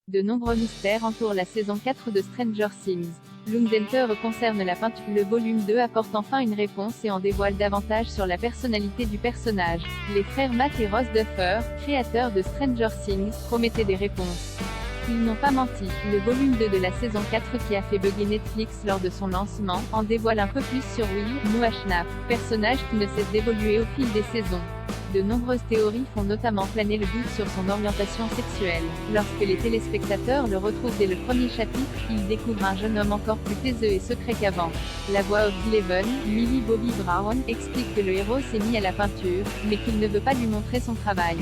De nombreux mystères entourent la saison 4 de Stranger Things. L'Undenteur concerne la peinture. Le volume 2 apporte enfin une réponse et en dévoile davantage sur la personnalité du personnage. Les frères Matt et Ross Duffer, créateurs de Stranger Things, promettaient des réponses. Ils n'ont pas menti. Le volume 2 de la saison 4 qui a fait bugger Netflix lors de son lancement, en dévoile un peu plus sur Will Muashnaf, personnage qui ne cesse d'évoluer au fil des saisons. De nombreuses théories font notamment planer le doute sur son orientation sexuelle. Lorsque les téléspectateurs le retrouvent dès le premier chapitre, ils découvrent un jeune homme encore plus taiseux et secret qu'avant. La voix off d'Eleven, Millie Bobby Brown, explique que le héros s'est mis à la peinture, mais qu'il ne veut pas lui montrer son travail.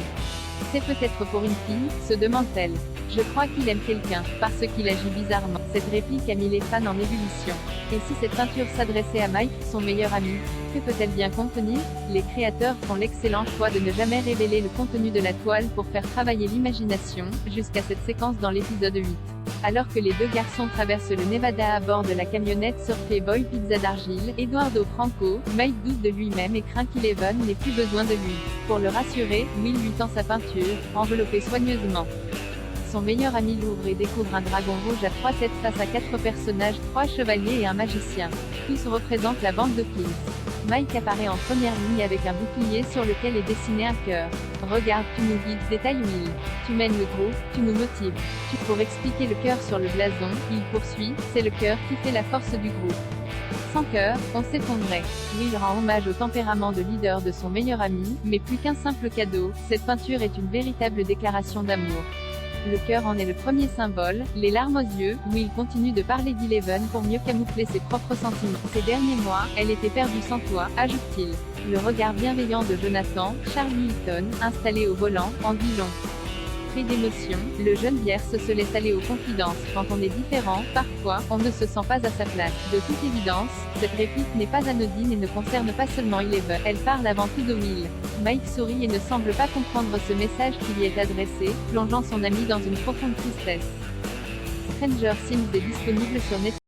C'est peut-être pour une fille, se demande-t-elle. Je crois qu'il aime quelqu'un, parce qu'il agit bizarrement. Cette réplique a mis les fans en ébullition. Et si cette peinture s'adressait à Mike, son meilleur ami, que peut-elle bien contenir? Les créateurs font l'excellent choix de ne jamais révéler le contenu de la toile pour faire travailler l'imagination, jusqu'à cette séquence dans l'épisode 8. Alors que les deux garçons traversent le Nevada à bord de la camionnette surfée Boy Pizza d'argile, Eduardo Franco, Mike doute de lui-même et craint qu'Eleven n'ait plus besoin de lui. Pour le rassurer, Will lui tend sa peinture, enveloppée soigneusement. Son meilleur ami l'ouvre et découvre un dragon rouge à 3 têtes face à 4 personnages, 3 chevaliers et un magicien. Tous représentent la bande de Pins. Mike apparaît en première ligne avec un bouclier sur lequel est dessiné un cœur. Regarde, tu nous guides, détaille Will. Tu mènes le groupe, tu nous motives. Pour expliquer le cœur sur le blason, il poursuit, c'est le cœur qui fait la force du groupe. Sans cœur, on s'effondrait. Will rend hommage au tempérament de leader de son meilleur ami, mais plus qu'un simple cadeau, cette peinture est une véritable déclaration d'amour. Le cœur en est le premier symbole, les larmes aux yeux, Will continue de parler d'Eleven pour mieux camoufler ses propres sentiments. Ces derniers mois, elle était perdue sans toi, ajoute-t-il. Le regard bienveillant de Jonathan, Charlie Hilton, installé au volant, en dit long. Pris d'émotion, le jeune Bierce se laisse aller aux confidences. Quand on est différent, parfois, on ne se sent pas à sa place. De toute évidence, cette réplique n'est pas anodine et ne concerne pas seulement Eleven. Elle parle avant tout de Will. Mike sourit et ne semble pas comprendre ce message qui lui est adressé, plongeant son ami dans une profonde tristesse. Stranger Things est disponible sur Netflix.